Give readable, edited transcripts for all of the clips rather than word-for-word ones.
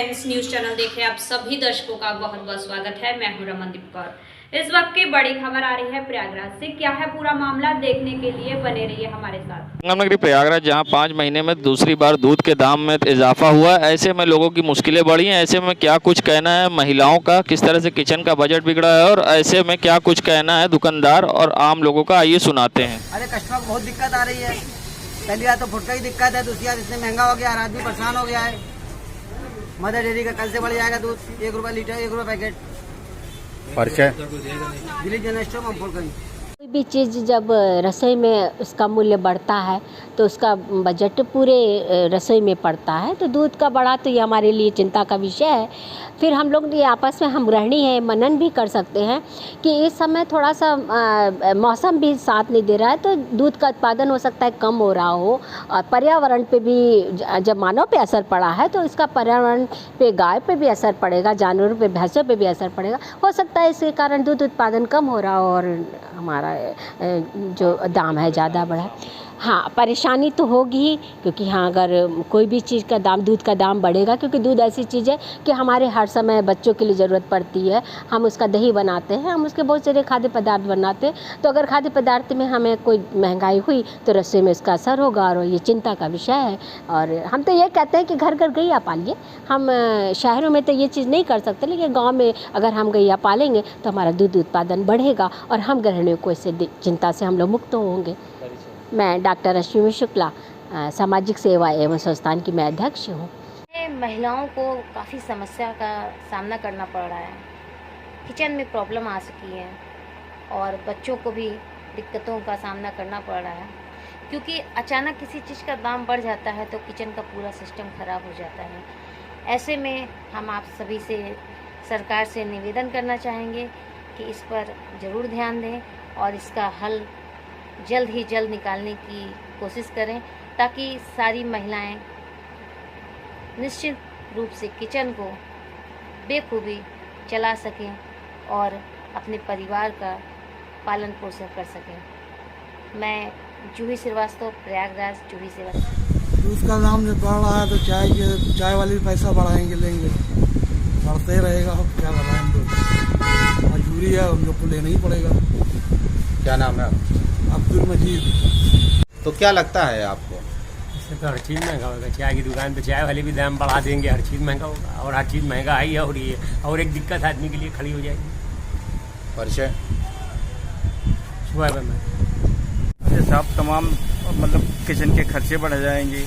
Friends, news channel देखे आप सभी दर्शकों का बहुत बहुत स्वागत है। मैं हूं रमनदीप कौर। इस वक्त की बड़ी खबर आ रही है प्रयागराज से। क्या है पूरा मामला, देखने के लिए बने रहिए हमारे साथ। संगमनगरी प्रयागराज जहां 5 महीने में दूसरी बार दूध के दाम में इजाफा हुआ, ऐसे में लोगों की मुश्किलें बढ़ी हैं। ऐसे में क्या कुछ कहना है महिलाओं का, किस तरह से किचन का बजट बिगड़ा है, और ऐसे में क्या कुछ कहना है दुकानदार और आम लोगों का, आइए सुनाते हैं। अरे कस्टमर को बहुत दिक्कत आ रही है। पहली बार तो फुटका की दिक्कत है, दूसरी बार इतने महंगा हो गया, हर आदमी परेशान हो गया है। मदर डेयरी का कल से बढ़ जाएगा दूध, 1 रुपया लीटर, 1 रुपया पैकेट। परिचय दिल्ली जनरल स्टोर में फुल कहीं कोई भी चीज़ जब रसोई में उसका मूल्य बढ़ता है तो उसका बजट पूरे रसोई में पड़ता है। तो दूध का बढ़ा तो ये हमारे लिए चिंता का विषय है। फिर हम लोग ये आपस में, हम गृहिणी हैं, मनन भी कर सकते हैं कि इस समय थोड़ा सा मौसम भी साथ नहीं दे रहा है, तो दूध का उत्पादन हो सकता है कम हो रहा हो। और पर्यावरण पे भी जब मानव पे असर पड़ा है तो इसका पर्यावरण पे, गाय पे भी असर पड़ेगा, जानवरों पे, भैंसों पे भी असर पड़ेगा। हो सकता है इसके कारण दूध उत्पादन कम हो रहा हो और हमारा जो दाम है ज़्यादा बढ़ा। हाँ, परेशानी तो होगी ही, क्योंकि हाँ, अगर कोई भी चीज़ का दाम, दूध का दाम बढ़ेगा, क्योंकि दूध ऐसी चीज़ है कि हमारे हर समय बच्चों के लिए ज़रूरत पड़ती है। हम उसका दही बनाते हैं, हम उसके बहुत सारे खाद्य पदार्थ बनाते हैं। तो अगर खाद्य पदार्थ में हमें कोई महंगाई हुई तो रसोई में इसका असर होगा और ये चिंता का विषय है। और हम तो ये कहते हैं कि घर घर गैया पालिए। हम शहरों में तो ये चीज़ नहीं कर सकते, लेकिन गाँव में अगर हम गैया पालेंगे तो हमारा दूध उत्पादन बढ़ेगा और हम गृहिणियों को इससे चिंता से हम लोग मुक्त होंगे। मैं डॉक्टर अश्विनी शुक्ला, सामाजिक सेवा एवं संस्थान की मैं अध्यक्ष हूँ। महिलाओं को काफ़ी समस्या का सामना करना पड़ रहा है। किचन में प्रॉब्लम आ सकी है और बच्चों को भी दिक्कतों का सामना करना पड़ रहा है, क्योंकि अचानक किसी चीज़ का दाम बढ़ जाता है तो किचन का पूरा सिस्टम ख़राब हो जाता है। ऐसे में हम आप सभी से, सरकार से निवेदन करना चाहेंगे कि इस पर ज़रूर ध्यान दें और इसका हल जल्द ही जल्द निकालने की कोशिश करें, ताकि सारी महिलाएं निश्चित रूप से किचन को बेखूबी चला सकें और अपने परिवार का पालन पोषण कर सकें। मैं जूही श्रीवास्तव, प्रयागराज जूही श्रीवास्तव। दूध का दाम जब बढ़ रहा है तो चाय वाले भी पैसा बढ़ाएंगे, लेंगे, बढ़ते रहेगा। अब क्या बताएं, दूध मजबूरी है, हम लोग को लेना ही पड़ेगा। क्या नाम है अब्दुल मजीद। तो क्या लगता है आपको? इससे तो हर चीज़ महंगा होगा। चाय की दुकान पे चाय वाले भी दाम बढ़ा देंगे, हर चीज़ महंगा होगा और हर चीज़ महंगा ही हो रही है और एक दिक्कत आदमी के लिए खड़ी हो जाएगी। परिचय सुबह में ये सब तमाम मतलब किचन के खर्चे बढ़ जाएंगे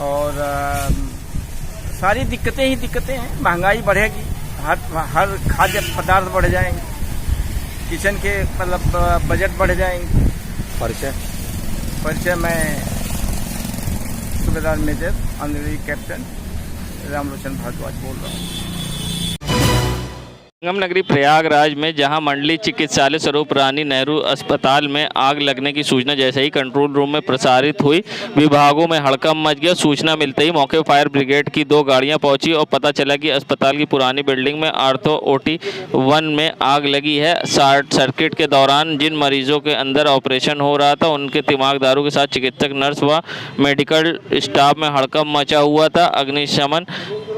और सारी दिक्कतें ही दिक्कतें हैं। महंगाई बढ़ेगी, हर खाद्य पदार्थ बढ़ जाएंगे, किचन के मतलब बजट बढ़ जाएंगे। परिचय मैं Subedar major honorary captain Ramlochan Bhardwaj बोल रहा हूँ। संगमनगरी प्रयागराज में जहां मंडलीय चिकित्सालय स्वरूप रानी नेहरू अस्पताल में आग लगने की सूचना जैसे ही कंट्रोल रूम में प्रसारित हुई, विभागों में हड़कंप मच गया। सूचना मिलते ही मौके फायर ब्रिगेड की 2 गाड़ियां पहुंची और पता चला कि अस्पताल की पुरानी बिल्डिंग में आर्थो OT 1 में आग लगी है। शॉर्ट सर्किट के दौरान जिन मरीजों के अंदर ऑपरेशन हो रहा था उनके दिमागदारों के साथ चिकित्सक, नर्स व मेडिकल स्टाफ में हड़कंप मचा हुआ था। अग्निशमन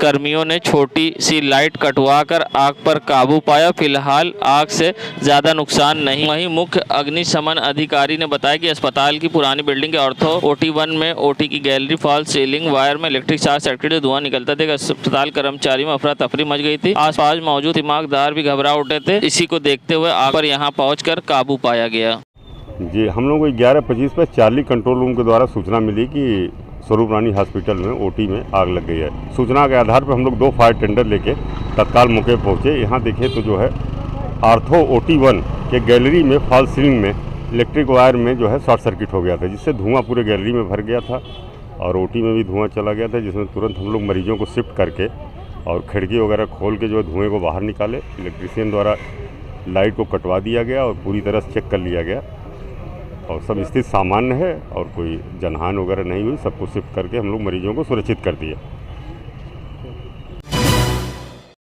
कर्मियों ने छोटी सी लाइट कटवाकर आग पर काबू पाया। फिलहाल आग से ज़्यादा नुकसान नहीं। वहीं मुख्य अग्निशमन अधिकारी ने बताया कि अस्पताल की पुरानी बिल्डिंग के ऑर्थो OT 1 में OT की गैलरी फॉल सीलिंग वायर में इलेक्ट्रिक शॉर्ट सर्किट से धुआं निकलता था। अस्पताल कर्मचारी में अफरा तफरी मच गई थी। आसपास मौजूद दिमागदार भी घबरा उठे थे। इसी को देखते हुए आग पर यहाँ पहुँचकर काबू पाया गया। जी, हम लोग को 11:25 पर चार्ली कंट्रोल रूम के द्वारा सूचना मिली कि स्वरूप रानी हॉस्पिटल में OT में आग लग गई है। सूचना के आधार पर हम लोग 2 फायर टेंडर लेके तत्काल मौके पहुँचे। यहाँ देखे तो जो है आर्थो OT 1 के गैलरी में फॉल सीलिंग में इलेक्ट्रिक वायर में जो है शॉर्ट सर्किट हो गया था, जिससे धुआं पूरे गैलरी में भर गया था और OT में भी धुआं चला गया था, जिसमें तुरंत हम लोग मरीजों को शिफ्ट करके और खिड़की वगैरह खोल के जो है धुएँ को बाहर निकाले। इलेक्ट्रीशियन द्वारा लाइट को कटवा दिया गया और पूरी तरह से चेक कर लिया गया और सब स्थिति सामान्य है और कोई जनहानि वगैरह नहीं हुई। सबको शिफ्ट करके हम लोग मरीजों को सुरक्षित कर दिया।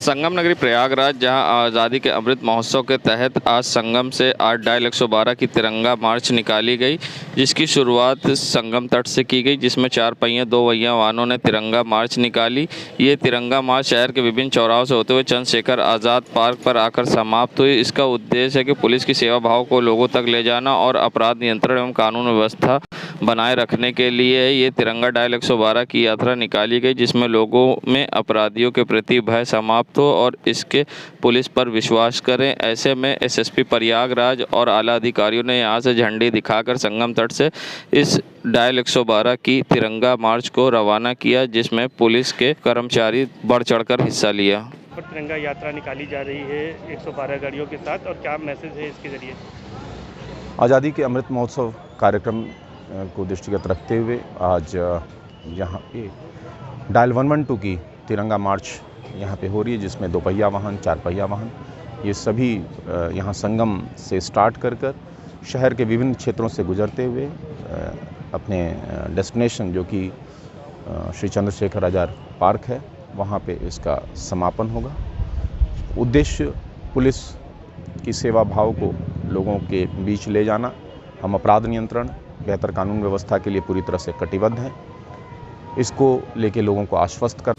संगम नगरी प्रयागराज, जहां आज़ादी के अमृत महोत्सव के तहत आज संगम से 8 डायल 112 की तिरंगा मार्च निकाली गई, जिसकी शुरुआत संगम तट से की गई, जिसमें 4 पहिया 2 पहिया वाहनों ने तिरंगा मार्च निकाली। ये तिरंगा मार्च शहर के विभिन्न चौराहों से होते हुए चंद्रशेखर आज़ाद पार्क पर आकर समाप्त हुई। इसका उद्देश्य है कि पुलिस की सेवा भाव को लोगों तक ले जाना और अपराध नियंत्रण एवं कानून व्यवस्था बनाए रखने के लिए ये तिरंगा डायल 112 की यात्रा निकाली गई, जिसमें लोगों में अपराधियों के प्रति भय समाप्त हो और इसके पुलिस पर विश्वास करें। ऐसे में एसएसपी प्रयागराज और आला अधिकारियों ने यहां से झंडी दिखाकर संगम तट से इस डायल 112 की तिरंगा मार्च को रवाना किया, जिसमें पुलिस के कर्मचारी बढ़ चढ़कर हिस्सा लिया। तिरंगा यात्रा निकाली जा रही है 112 गाड़ियों के साथ, और क्या मैसेज है इसके जरिए? आज़ादी के अमृत महोत्सव कार्यक्रम को दृष्टिगत रखते हुए आज यहाँ पे डायल 112 की तिरंगा मार्च यहाँ पे हो रही है, जिसमें 2 पहिया वाहन 4 पहिया वाहन ये सभी यहाँ संगम से स्टार्ट कर शहर के विभिन्न क्षेत्रों से गुजरते हुए अपने डेस्टिनेशन जो कि श्री चंद्रशेखर आज़ाद पार्क है, वहाँ पे इसका समापन होगा। उद्देश्य पुलिस की सेवा भाव को लोगों के बीच ले जाना। हम अपराध नियंत्रण, बेहतर कानून व्यवस्था के लिए पूरी तरह से कटिबद्ध हैं। इसको लेके लोगों को आश्वस्त कर।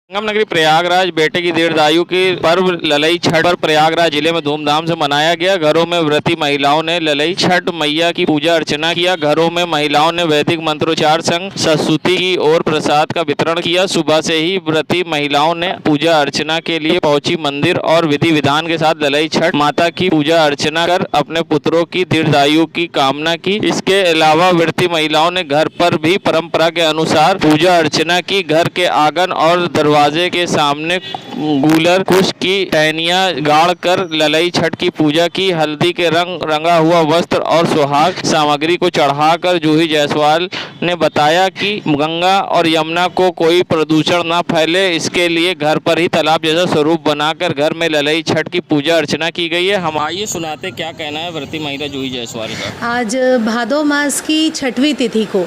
संगम नगरी प्रयागराज बेटे की दीर्घायु की पर्व ललई छठ पर प्रयागराज जिले में धूमधाम से मनाया गया। घरों में व्रती महिलाओं ने ललई छठ मैया की पूजा अर्चना किया। घरों में महिलाओं ने वैदिक मंत्रोच्चार संग सरस्वती की और प्रसाद का वितरण किया। सुबह से ही व्रती महिलाओं ने पूजा अर्चना के लिए पहुंची मंदिर और विधि विधान के साथ ललई छठ माता की पूजा अर्चना कर अपने पुत्रों की दीर्घायु की कामना की। इसके अलावा व्रती महिलाओं ने घर पर भी परंपरा के अनुसार पूजा अर्चना की। घर के आंगन और दरवाजे के सामने गूलर कुश की टहनियां गाड़ कर ललई छठ की पूजा की। हल्दी के रंगा हुआ वस्त्र और सुहाग सामग्री को चढ़ाकर जूही जायसवाल ने बताया कि गंगा और यमुना को कोई प्रदूषण न फैले, इसके लिए घर पर ही तालाब जैसा स्वरूप बनाकर घर में ललई छठ की पूजा अर्चना की गई है। हम आइए सुनाते क्या कहना है व्रती महिला जूही जायसवाल का। आज भादो मास की 6वीं तिथि को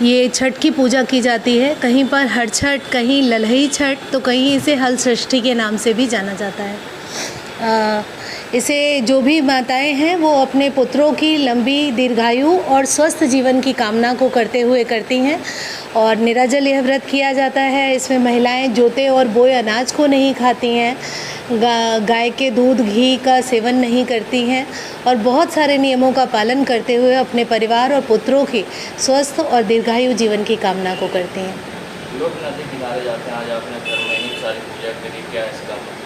ये छठ की पूजा की जाती है। कहीं पर हर छठ, कहीं ललई छठ, तो कहीं इसे हल सृष्टि के नाम से भी जाना जाता है। इसे जो भी माताएं हैं वो अपने पुत्रों की लंबी दीर्घायु और स्वस्थ जीवन की कामना को करते हुए करती हैं और निराजल यह व्रत किया जाता है। इसमें महिलाएं जोते और बोए अनाज को नहीं खाती हैं, गाय के दूध घी का सेवन नहीं करती हैं और बहुत सारे नियमों का पालन करते हुए अपने परिवार और पुत्रों की स्वस्थ और दीर्घायु जीवन की कामना को करती हैं। लोग नदी किनारे जाते हैं, आज आपने घर में ही सारी पूजा करी, क्या इसका मतलब?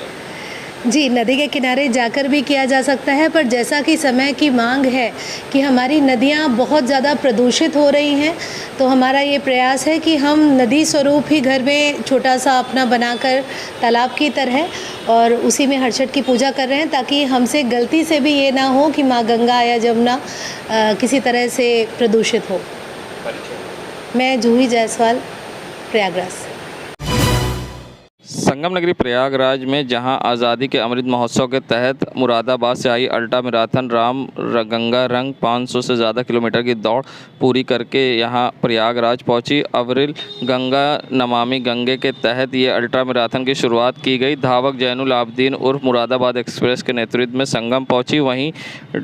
जी, नदी के किनारे जाकर भी किया जा सकता है, पर जैसा कि समय की मांग है कि हमारी नदियाँ बहुत ज़्यादा प्रदूषित हो रही हैं, तो हमारा ये प्रयास है कि हम नदी स्वरूप ही घर में छोटा सा अपना बनाकर तालाब की तरह और उसी में हर छठ की पूजा कर रहे हैं, ताकि हमसे गलती से भी ये ना हो कि माँ गंगा या जमुना किसी तरह से प्रदूषित हो। मैं जूही जायसवाल, प्रयागराज से। संगम नगरी प्रयागराज में जहां आज़ादी के अमृत महोत्सव के तहत मुरादाबाद से I ultra marathon Ram Ganga रंग 500 से ज़्यादा किलोमीटर की दौड़ पूरी करके यहां प्रयागराज पहुंची। अप्रैल गंगा नमामि गंगे के तहत ये अल्ट्रा मैराथन की शुरुआत की गई। धावक जैनुल आबदीन उर्फ मुरादाबाद एक्सप्रेस के नेतृत्व में संगम पहुंची। वहीं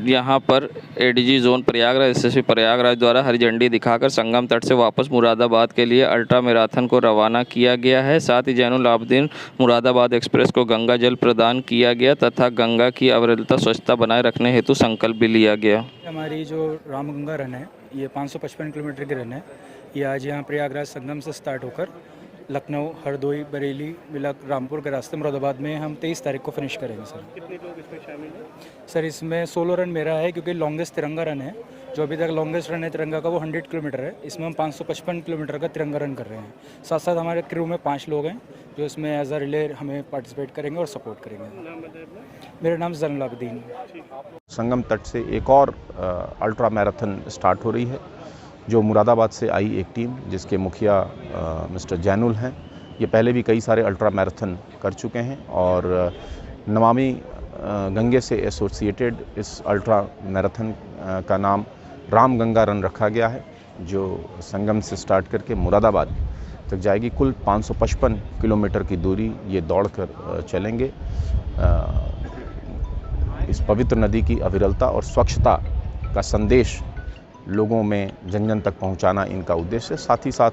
यहां पर ADG zone Prayagraj SSP Prayagraj द्वारा हरी झंडी दिखाकर संगम तट से वापस मुरादाबाद के लिए अल्ट्रा मैराथन को रवाना किया गया है। साथ ही जैनुल आबदीन मुरादाबाद एक्सप्रेस को गंगा जल प्रदान किया गया तथा गंगा की अविरलता स्वच्छता बनाए रखने हेतु संकल्प भी लिया गया। हमारी जो राम गंगा रन है, ये 555 किलोमीटर की रन है। ये आज यहाँ प्रयागराज संगम से स्टार्ट होकर लखनऊ, हरदोई, बरेली, मिलक, रामपुर के रास्ते मुरादाबाद में हम 23 तारीख को फिनिश करेंगे। सर कितने लोग इसमें शामिल हैं? सर इसमें 16 रन मेरा है, क्योंकि लॉन्गेस्ट तिरंगा रन है। जो अभी तक लॉन्गेस्ट रन है तिरंगा का वो 100 किलोमीटर है। इसमें हम 555 किलोमीटर का तिरंगा रन कर रहे हैं। साथ साथ हमारे क्रू में 5 लोग हैं जो इसमें एज अ रिले हमें पार्टिसिपेट करेंगे और सपोर्ट करेंगे। मेरा नाम जैनुल आबदीन। संगम तट से एक और अल्ट्रा मैराथन स्टार्ट हो रही है, जो मुरादाबाद से आई एक टीम जिसके मुखिया मिस्टर जैनुल हैं। ये पहले भी कई सारे अल्ट्रा मैराथन कर चुके हैं और नमामि गंगे से एसोसिएटेड इस अल्ट्रा मैराथन का नाम राम गंगा रन रखा गया है, जो संगम से स्टार्ट करके मुरादाबाद तक जाएगी। कुल 555 किलोमीटर की दूरी ये दौड़कर चलेंगे। इस पवित्र नदी की अविरलता और स्वच्छता का संदेश लोगों में जन जन तक पहुंचाना इनका उद्देश्य है। साथ ही साथ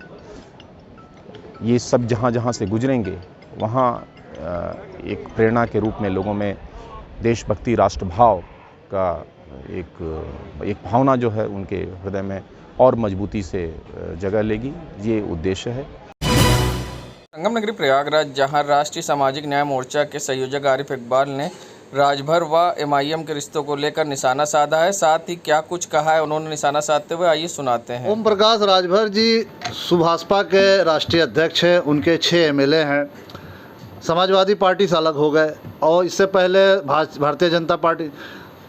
ये सब जहां जहां से गुजरेंगे वहां एक प्रेरणा के रूप में लोगों में देशभक्ति, राष्ट्रभाव का एक भावना जो है उनके हृदय में और मजबूती से जगह लेगी। ये उद्देश्य है। संगम नगरी प्रयागराज, जहां राष्ट्रीय सामाजिक न्याय मोर्चा के संयोजक आरिफ इकबाल ने राजभर व MIM के रिश्तों को लेकर निशाना साधा है। साथ ही क्या कुछ कहा है उन्होंने निशाना साधते हुए, आइए सुनाते हैं। ओम प्रकाश राजभर जी सुभाषपा के राष्ट्रीय अध्यक्ष हैं। उनके 6 MLA हैं। समाजवादी पार्टी से अलग हो गए और इससे पहले भारतीय जनता पार्टी।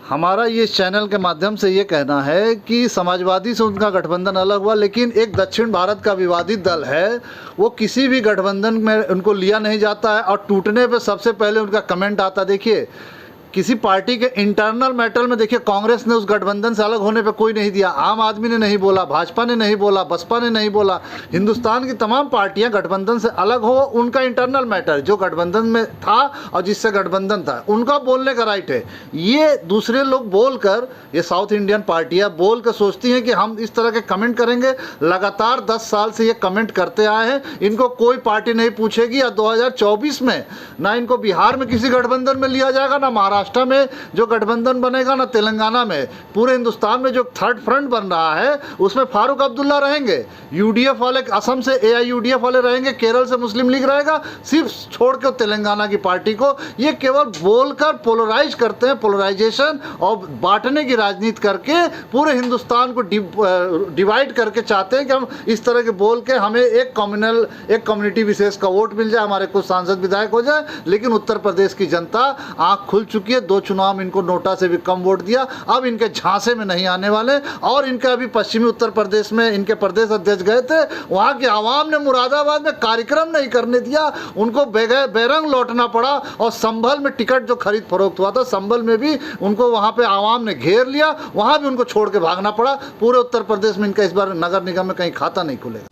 हमारा ये चैनल के माध्यम से ये कहना है कि समाजवादी से उनका गठबंधन अलग हुआ, लेकिन एक दक्षिण भारत का विवादित दल है, वो किसी भी गठबंधन में उनको लिया नहीं जाता है और टूटने पे सबसे पहले उनका कमेंट आता। देखिए, किसी पार्टी के इंटरनल मैटर में देखिए, कांग्रेस ने उस गठबंधन से अलग होने पे कोई नहीं दिया, आम आदमी ने नहीं बोला, भाजपा ने नहीं बोला, बसपा ने नहीं बोला। हिंदुस्तान की तमाम पार्टियां गठबंधन से अलग हो, उनका इंटरनल मैटर जो गठबंधन में था और जिससे गठबंधन था उनका बोलने का राइट है। ये दूसरे लोग बोलकर, ये साउथ इंडियन पार्टियाँ बोल कर सोचती हैं कि हम इस तरह के कमेंट करेंगे। लगातार 10 साल से ये कमेंट करते आए हैं, इनको कोई पार्टी नहीं पूछेगी। या 2024 में ना इनको बिहार में किसी गठबंधन में लिया जाएगा, ना महाराष्ट्र में जो गठबंधन बनेगा, ना तेलंगाना में। पूरे हिंदुस्तान में जो थर्ड फ्रंट बन रहा है उसमें फारूक अब्दुल्ला रहेंगे, UDF वाले असम से AIUDF वाले रहेंगे, केरल से मुस्लिम लीग रहेगा, सिर्फ छोड़कर तेलंगाना की पार्टी को। ये केवल बोलकर पोलराइज करते हैं, पोलराइजेशन और बांटने की राजनीति करके पूरे हिंदुस्तान को डिवाइड करके चाहते हैं कि हम इस तरह के बोल के हमें एक कम्युनिटी विशेष का वोट मिल जाए, हमारे कुछ सांसद विधायक हो जाए। लेकिन उत्तर प्रदेश की जनता आंख खुल चुकी है। 2 चुनाव में इनको नोटा से भी कम वोट दिया, अब इनके झांसे में नहीं आने वाले। और इनके अभी पश्चिमी उत्तर प्रदेश में इनके प्रदेश अध्यक्ष गए थे, वहाँ की आवाम ने मुरादाबाद में कार्यक्रम नहीं करने दिया, उनको बेरंग लौटना पड़ा। और संभल में टिकट जो खरीद फरोख्त हुआ था, संभल में भी उनको वहाँ पे आवाम ने घेर लिया, वहाँ भी उनको छोड़ के भागना पड़ा। पूरे उत्तर प्रदेश में इनका इस बार नगर निगम में कहीं खाता नहीं खुलेगा।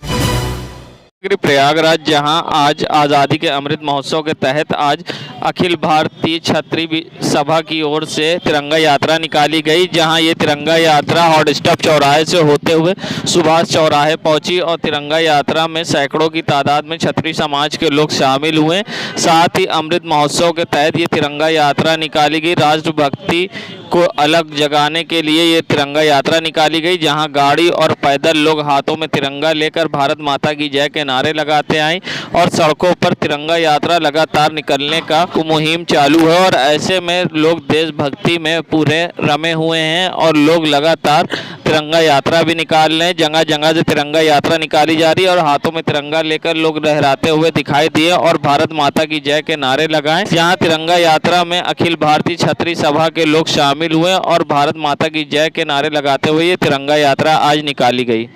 प्रयागराज, जहां आज आज़ादी के अमृत महोत्सव के तहत आज अखिल भारतीय छत्री सभा की ओर से तिरंगा यात्रा निकाली गई, जहां ये तिरंगा यात्रा हॉट स्टॉप चौराहे से होते हुए सुभाष चौराहे पहुंची और तिरंगा यात्रा में सैकड़ों की तादाद में छत्री समाज के लोग शामिल हुए। साथ ही अमृत महोत्सव के तहत ये तिरंगा यात्रा निकाली गई। राष्ट्रभक्ति को अलग जगाने के लिए ये तिरंगा यात्रा निकाली गई, जहां गाड़ी और पैदल लोग हाथों में तिरंगा लेकर भारत माता की जय के नारे लगाते आए और सड़कों पर तिरंगा यात्रा लगातार निकलने का मुहिम चालू है। और ऐसे में लोग देशभक्ति में पूरे रमे हुए हैं और लोग लगातार तिरंगा यात्रा भी निकाल रहे हैं। जगह जगह से तिरंगा यात्रा निकाली जा रही है और हाथों में तिरंगा लेकर लोग लहराते हुए दिखाई दिए और भारत माता की जय के नारे लगाए। यहाँ तिरंगा यात्रा में अखिल भारतीय छत्री सभा के लोग शामिल हुए और भारत माता की जय के नारे लगाते हुए ये तिरंगा यात्रा आज निकाली गई।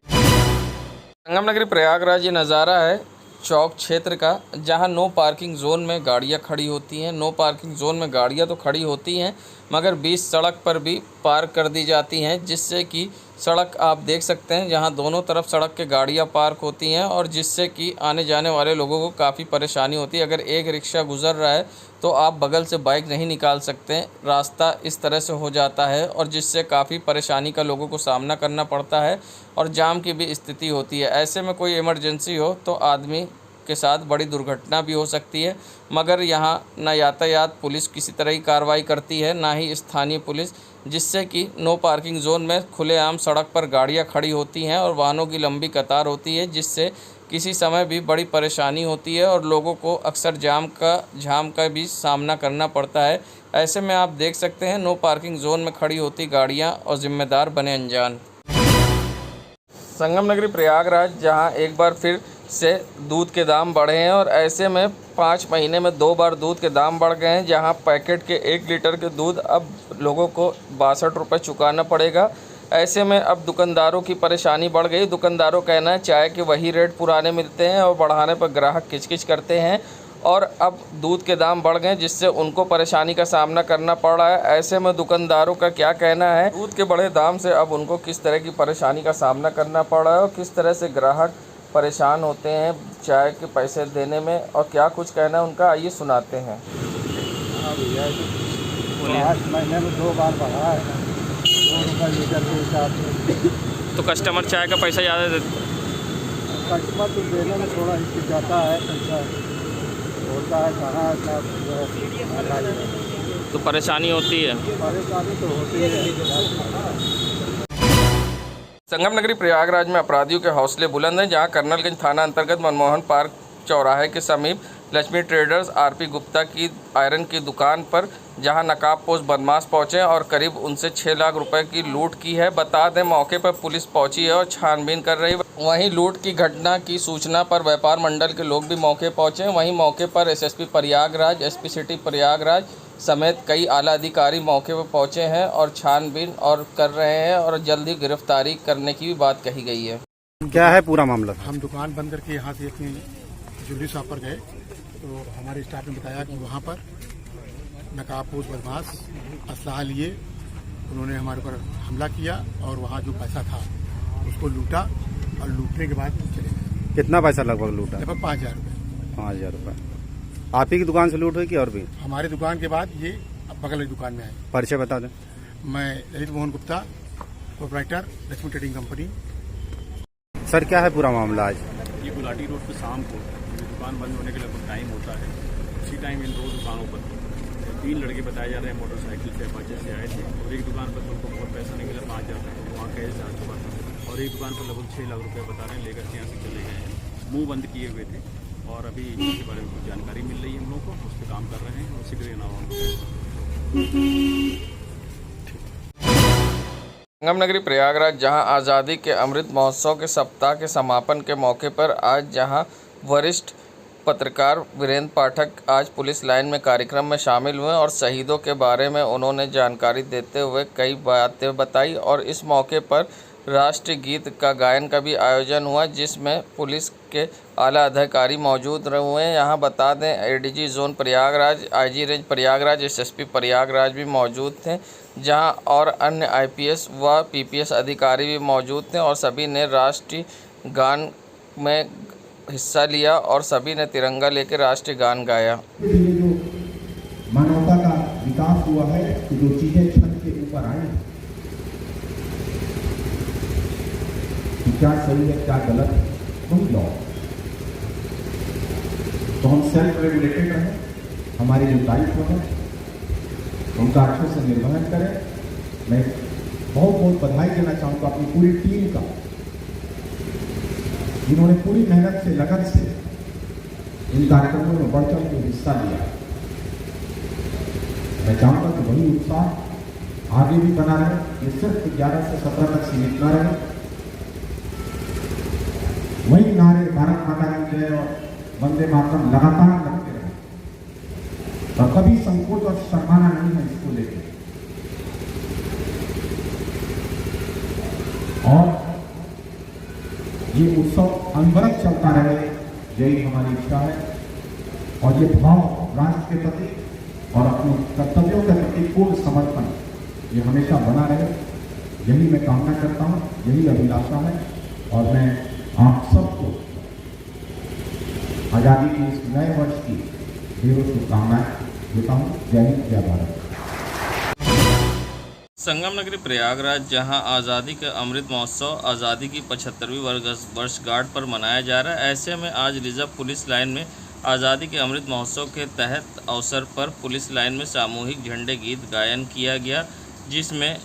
संगम नगरी प्रयागराज ये नज़ारा है चौक क्षेत्र का, जहां नो पार्किंग जोन में गाड़ियां खड़ी होती हैं। नो पार्किंग जोन में गाड़ियां तो खड़ी होती हैं, मगर बीच सड़क पर भी पार्क कर दी जाती हैं, जिससे कि सड़क आप देख सकते हैं जहां दोनों तरफ सड़क के गाड़ियां पार्क होती हैं और जिससे कि आने जाने वाले लोगों को काफ़ी परेशानी होती है। अगर एक रिक्शा गुज़र रहा है तो आप बगल से बाइक नहीं निकाल सकते, रास्ता इस तरह से हो जाता है और जिससे काफ़ी परेशानी का लोगों को सामना करना पड़ता है और जाम की भी स्थिति होती है। ऐसे में कोई इमरजेंसी हो तो आदमी के साथ बड़ी दुर्घटना भी हो सकती है, मगर यहाँ ना यातायात पुलिस किसी तरह की कार्रवाई करती है, ना ही स्थानीय पुलिस, जिससे कि नो पार्किंग जोन में खुलेआम सड़क पर गाड़ियाँ खड़ी होती हैं और वाहनों की लंबी कतार होती है, जिससे किसी समय भी बड़ी परेशानी होती है और लोगों को अक्सर जाम का भी सामना करना पड़ता है। ऐसे में आप देख सकते हैं नो पार्किंग जोन में खड़ी होती गाड़ियाँ और जिम्मेदार बने अनजान। संगम नगरी प्रयागराज, जहां एक बार फिर से दूध के दाम बढ़े हैं और ऐसे में 5 महीने में 2 बार दूध के दाम बढ़ गए हैं, जहां पैकेट के 1 लीटर के दूध अब लोगों को 62 रुपये चुकाना पड़ेगा। ऐसे में अब दुकानदारों की परेशानी बढ़ गई। दुकानदारों का कहना है चाय के वही रेट पुराने मिलते हैं और बढ़ाने पर ग्राहक किचकिच करते हैं और अब दूध के दाम बढ़ गए, जिससे उनको परेशानी का सामना करना पड़ रहा है। ऐसे में दुकानदारों का क्या कहना है, दूध के बढ़े दाम से अब उनको किस तरह की परेशानी का सामना करना पड़ रहा है और किस तरह से ग्राहक परेशान होते हैं चाय के पैसे देने में, और क्या कुछ कहना है उनका, आइए सुनाते हैं। लास्ट महीने में 2 बार बढ़ा है, 2 रुपये लीटर के हिसाब से। तो कस्टमर चाय का पैसा ज़्यादा देते? कस्टमर तो देने में थोड़ा हिचकिचाता है, पैसा बोलता है कहाँ इतना, तो परेशानी होती है? परेशानी तो होती है। संगम नगरी प्रयागराज में अपराधियों के हौसले बुलंद हैं, जहां कर्नलगंज थाना अंतर्गत मनमोहन पार्क चौराहे के समीप लक्ष्मी ट्रेडर्स आरपी गुप्ता की आयरन की दुकान पर जहां नकाबपोश बदमाश पहुंचे और करीब उनसे 6 लाख रुपए की लूट की है। बता दें, मौके पर पुलिस पहुंची है और छानबीन कर रही है। वहीं लूट की घटना की सूचना पर व्यापार मंडल के लोग भी मौके पहुंचे। वहीं मौके पर SSP Prayagraj, SP city Prayagraj समेत कई आला अधिकारी मौके पर पहुंचे हैं और छानबीन और कर रहे हैं और जल्दी गिरफ्तारी करने की भी बात कही गई है। क्या है पूरा मामला? हम दुकान बंद करके यहाँ से अपनी ज्वेलरी शॉप पर गए तो हमारे स्टाफ ने बताया कि वहाँ पर नकाबपोश बदमाश असलहा लिए उन्होंने हमारे ऊपर हमला किया और वहाँ जो पैसा था उसको लूटा और लूटने के बाद चले गए। कितना पैसा लगभग लूटा? लगभग 5,000 रुपये। 5,000 रुपये। आप ही की दुकान से लूट हुई कि और भी? हमारी दुकान के बाद ये बगल की दुकान में आए। परिचय बता दें। मैं Lalit Mohan Gupta, proprietor, Lakshmi trading company. Sir, क्या है पूरा मामला आज? ये गुलाटी रोड पर शाम को दुकान बंद होने के लगभग टाइम होता है, उसी टाइम इन 2 दुकानों पर 3 लड़के बताए जा रहे हैं मोटरसाइकिल से अपाचे से आए थे और एक दुकान पर उनको बहुत पैसा नहीं मिला, 5,000 तो वहाँ कैश जा चुका था और एक दुकान पर लगभग 6 लाख रुपये बता रहे हैं लेकर के यहाँ से चले गए हैं। मुँह बंद किए हुए थे और अभी इसके बारे में कुछ जानकारी मिल रही है हम लोग को, उस पर काम कर रहे हैं। उसी के नाम संगम नगरी प्रयागराज जहां आज़ादी के अमृत महोत्सव के सप्ताह के समापन के मौके पर आज जहां वरिष्ठ पत्रकार वीरेंद्र पाठक आज पुलिस लाइन में कार्यक्रम में शामिल हुए और शहीदों के बारे में उन्होंने जानकारी देते हुए कई बातें बताई और इस मौके पर राष्ट्रीय गीत का गायन का भी आयोजन हुआ, जिसमें पुलिस के आला अधिकारी मौजूद हुए। यहाँ बता दें, ADG zone Prayagraj, IG range Prayagraj, SSP Prayagraj भी मौजूद थे, जहाँ और अन्य आईपीएस व पीपीएस अधिकारी भी मौजूद थे और सभी ने राष्ट्रीय गान में हिस्सा लिया और सभी ने तिरंगा लेकर राष्ट्रीय गान गाया। जो मानवता का विकास हुआ है, कि जो चीजें छत के ऊपर आई, क्या सही है क्या गलत है, तुम लो, तो हम सेल्फ रेगुलेटेड रहें, हमारी जो दायित्व है उनका अच्छे से निर्वहन करें। मैं बहुत बहुत बधाई देना चाहूँगा अपनी पूरी टीम का, जिन्होंने पूरी मेहनत से, लगन से इन कार्यक्रमों में बढ़ चढ़ के हिस्सा लिया। मैं चाहूँगा कि वही उत्साह आगे भी बना रहे, ये सिर्फ 11 से 17 तक सीमित न रहे। वही नारे भारत माता की जय और वंदे मातरम लगातार लगते रहे और कभी संकोच और शर्माना नहीं है इसको लेकर। और ये उत्सव अनवरत चलता रहे, यही हमारी इच्छा है। और ये भाव राष्ट्र के प्रति और अपने कर्तव्यों के प्रति पूर्ण समर्पण ये हमेशा बना रहे, यही मैं कामना करता हूँ, यही अभिलाषा है। और मैं आप सबको आज़ादी के इस नए वर्ष की ढेरों शुभकामनाएं देता हूँ। जय हिंद, जय भारत। संगम नगरी प्रयागराज जहां आज़ादी का अमृत महोत्सव आज़ादी की 75वीं वर्षगांठ पर मनाया जा रहा है, ऐसे में आज रिजर्व पुलिस लाइन में आज़ादी के अमृत महोत्सव के तहत अवसर पर पुलिस लाइन में सामूहिक झंडे गीत गायन किया गया, जिसमें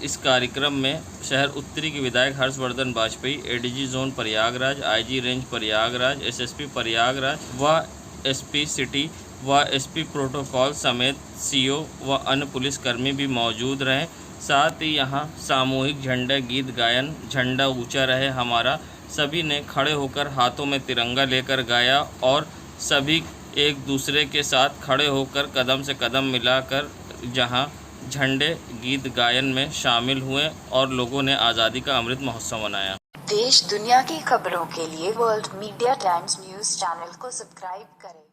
इस कार्यक्रम में शहर उत्तरी के विधायक Harshvardhan Vajpayee, ADG zone Prayagraj, IG range Prayagraj, SSP Prayagraj व एसपी सिटी व एसपी प्रोटोकॉल समेत सीओ व अन्य पुलिसकर्मी भी मौजूद रहे। साथ ही यहां सामूहिक झंडा गीत गायन, झंडा ऊंचा रहे हमारा, सभी ने खड़े होकर हाथों में तिरंगा लेकर गाया और सभी एक दूसरे के साथ खड़े होकर कदम से कदम मिलाकर जहां झंडे गीत गायन में शामिल हुए और लोगों ने आज़ादी का अमृत महोत्सव मनाया। देश दुनिया की खबरों के लिए world media times news channel को सब्सक्राइब करें।